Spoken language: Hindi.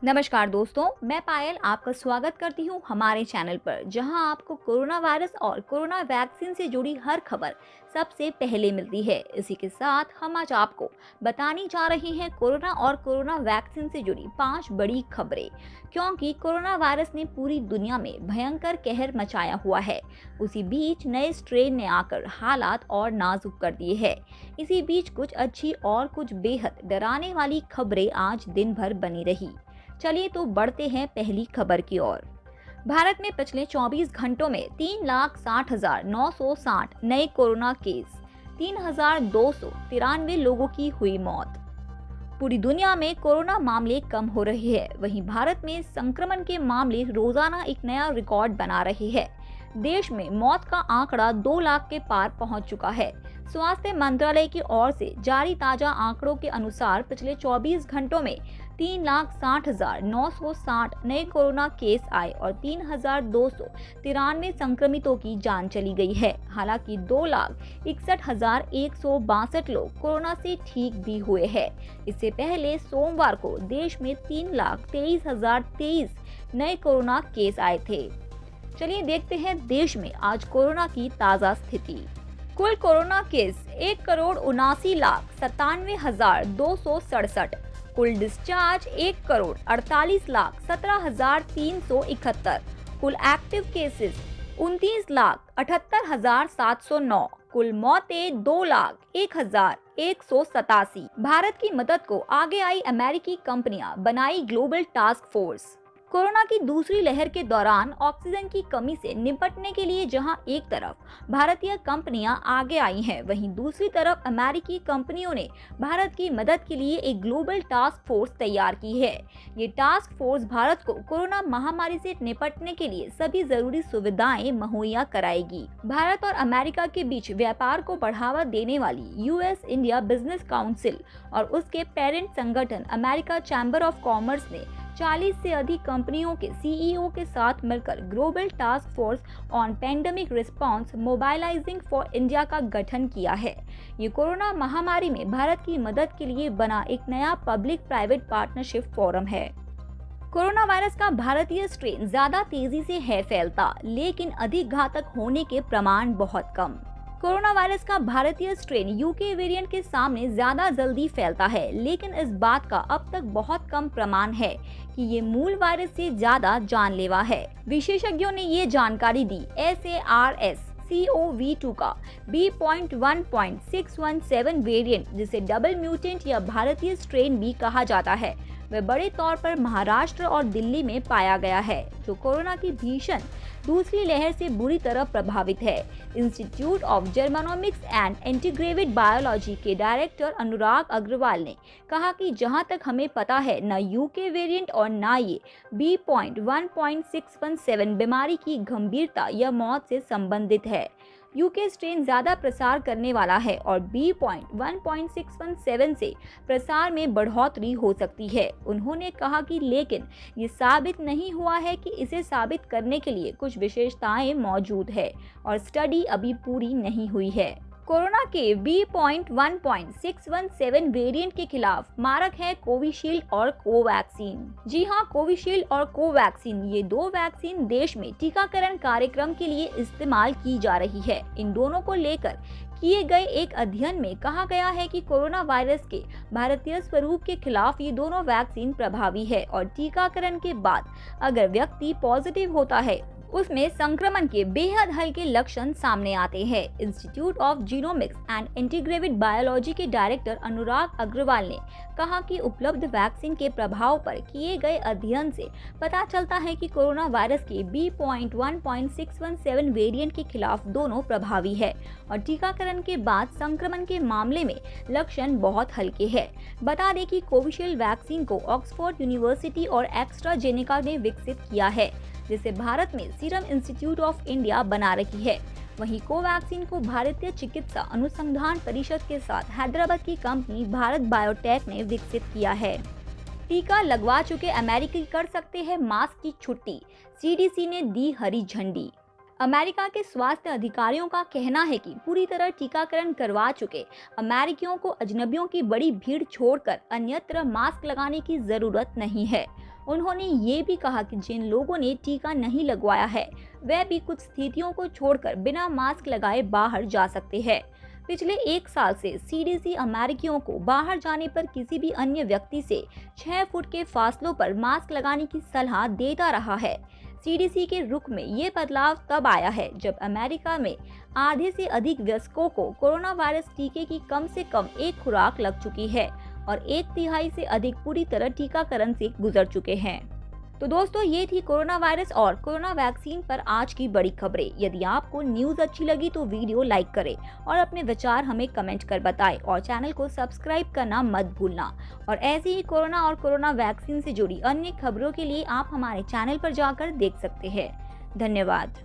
नमस्कार दोस्तों, मैं पायल आपका स्वागत करती हूँ हमारे चैनल पर, जहां आपको कोरोना वायरस और कोरोना वैक्सीन से जुड़ी हर खबर सबसे पहले मिलती है। इसी के साथ हम आज आपको बताने जा रहे हैं कोरोना और कोरोना वैक्सीन से जुड़ी 5 बड़ी खबरें, क्योंकि कोरोना वायरस ने पूरी दुनिया में भयंकर कहर मचाया हुआ है। उसी बीच नए स्ट्रेन ने आकर हालात और नाजुक कर दिए हैं। इसी बीच कुछ अच्छी और कुछ बेहद डराने वाली खबरें आज दिन भर बनी रही। चलिए तो बढ़ते हैं पहली खबर की ओर। भारत में पिछले 24 घंटों में 3,60,960 नए कोरोना केस, 3,293 लोगों की हुई मौत। पूरी दुनिया में कोरोना मामले कम हो रहे हैं, वहीं भारत में संक्रमण के मामले रोजाना एक नया रिकॉर्ड बना रहे हैं। देश में मौत का आंकड़ा 2 लाख के पार पहुंच चुका है। स्वास्थ्य मंत्रालय की ओर से जारी ताजा आंकड़ों के अनुसार पिछले 24 घंटों में 3,60,960 नए कोरोना केस आए और 3,293 संक्रमितों की जान चली गई है। हालांकि 2,61,162 लोग कोरोना से ठीक भी हुए हैं। इससे पहले सोमवार को देश में 3,23,023 नए कोरोना केस आए थे। चलिए देखते हैं देश में आज कोरोना की ताजा स्थिति। कुल कोरोना केस 1,79,97,267। कुल डिस्चार्ज 1,48,17,371। कुल एक्टिव केसेस 29,78,709। कुल मौतें 2,01,187। भारत की मदद को आगे आई अमेरिकी कंपनियां, बनाई ग्लोबल टास्क फोर्स। कोरोना की दूसरी लहर के दौरान ऑक्सीजन की कमी से निपटने के लिए जहां एक तरफ भारतीय कंपनियां आगे आई हैं, वहीं दूसरी तरफ अमेरिकी कंपनियों ने भारत की मदद के लिए एक ग्लोबल टास्क फोर्स तैयार की है। ये टास्क फोर्स भारत को कोरोना महामारी से निपटने के लिए सभी जरूरी सुविधाएं मुहैया कराएगी। भारत और अमेरिका के बीच व्यापार को बढ़ावा देने वाली यूएस इंडिया बिजनेस काउंसिल और उसके पेरेंट संगठन अमेरिका चैम्बर ऑफ कॉमर्स ने 40 से अधिक कंपनियों के सीईओ के साथ मिलकर global task force on pandemic response mobilising for India का गठन किया है। ये कोरोना महामारी में भारत की मदद के लिए बना एक नया पब्लिक प्राइवेट पार्टनरशिप फोरम है। कोरोना वायरस का भारतीय स्ट्रेन ज्यादा तेजी से है फैलता, लेकिन अधिक घातक होने के प्रमाण बहुत कम। कोरोना वायरस का भारतीय स्ट्रेन यूके वेरिएंट के सामने ज्यादा जल्दी फैलता है, लेकिन इस बात का अब तक बहुत कम प्रमाण है कि ये मूल वायरस से ज्यादा जानलेवा है। विशेषज्ञों ने ये जानकारी दी। SARS-CoV-2 का B.1.617 वेरिएंट, जिसे डबल म्यूटेंट या भारतीय स्ट्रेन भी कहा जाता है, वह बड़े तौर पर महाराष्ट्र और दिल्ली में पाया गया है, जो कोरोना की भीषण दूसरी लहर से बुरी तरह प्रभावित है। Institute of Genomics and Integrated Biology के डायरेक्टर अनुराग अग्रवाल ने कहा कि जहां तक हमें पता है, न यूके वेरिएंट और न ये B.1.617 बीमारी की गंभीरता या मौत से संबंधित है। यूके स्ट्रेन ज्यादा प्रसार करने वाला है और B.1.617 से प्रसार में बढ़ोतरी हो सकती है। उन्होंने कहा कि लेकिन ये साबित नहीं हुआ है कि इसे साबित करने के लिए कुछ विशेषताएं मौजूद है और स्टडी अभी पूरी नहीं हुई है। कोरोना के B.1.617 वेरिएंट के खिलाफ मारक है कोविशील्ड और कोवैक्सीन। जी हां, कोविशील्ड और कोवैक्सीन, ये दो वैक्सीन देश में टीकाकरण कार्यक्रम के लिए इस्तेमाल की जा रही है। इन दोनों को लेकर किए गए एक अध्ययन में कहा गया है कि कोरोना वायरस के भारतीय स्वरूप के खिलाफ ये दोनों वैक्सीन प्रभावी है और टीकाकरण के बाद अगर व्यक्ति पॉजिटिव होता है, उसमें संक्रमण के बेहद हल्के लक्षण सामने आते हैं। Institute of genomics and Integrated Biology के डायरेक्टर अनुराग अग्रवाल ने कहा कि उपलब्ध वैक्सीन के प्रभाव पर किए गए अध्ययन से पता चलता है कि कोरोना वायरस के B.1.617 वेरिएंट के खिलाफ दोनों प्रभावी है और टीकाकरण के बाद संक्रमण के मामले में लक्षण बहुत हल्के हैं। बता दें कि कोविशील्ड वैक्सीन को ऑक्सफोर्ड यूनिवर्सिटी और एस्ट्राजेनेका ने विकसित किया है, जिसे भारत में सीरम इंस्टीट्यूट ऑफ इंडिया बना रही है। वहीं कोवैक्सीन को भारतीय चिकित्सा अनुसंधान परिषद के साथ हैदराबाद की कंपनी भारत बायोटेक ने विकसित किया है। टीका लगवा चुके अमेरिकी कर सकते हैं मास्क की छुट्टी, सीडीसी ने दी हरी झंडी। अमेरिका के स्वास्थ्य अधिकारियों का कहना है कि पूरी तरह टीकाकरण करवा चुके अमेरिकियों को अजनबियों की बड़ी भीड़ छोड़कर अन्यत्र मास्क लगाने की जरूरत नहीं है। उन्होंने ये भी कहा कि जिन लोगों ने टीका नहीं लगवाया है, वह भी कुछ स्थितियों को छोड़कर बिना मास्क लगाए बाहर जा सकते हैं। पिछले 1 साल से सीडीसी अमेरिकियों को बाहर जाने पर किसी भी अन्य व्यक्ति से 6 फुट के फासलों पर मास्क लगाने की सलाह देता रहा है। सीडीसी के रुख में ये बदलाव तब आया है जब अमेरिका में आधे से अधिक वयस्कों को कोरोना वायरस टीके की कम से कम एक खुराक लग चुकी है और 1/3 से अधिक पूरी तरह टीकाकरण से गुजर चुके हैं। तो दोस्तों, ये थी कोरोना वायरस और कोरोना वैक्सीन पर आज की बड़ी खबरें। यदि आपको न्यूज़ अच्छी लगी तो वीडियो लाइक करें और अपने विचार हमें कमेंट कर बताएं और चैनल को सब्सक्राइब करना मत भूलना। और ऐसे ही कोरोना और कोरोना वैक्सीन से जुड़ी अन्य खबरों के लिए आप हमारे चैनल पर जाकर देख सकते हैं। धन्यवाद।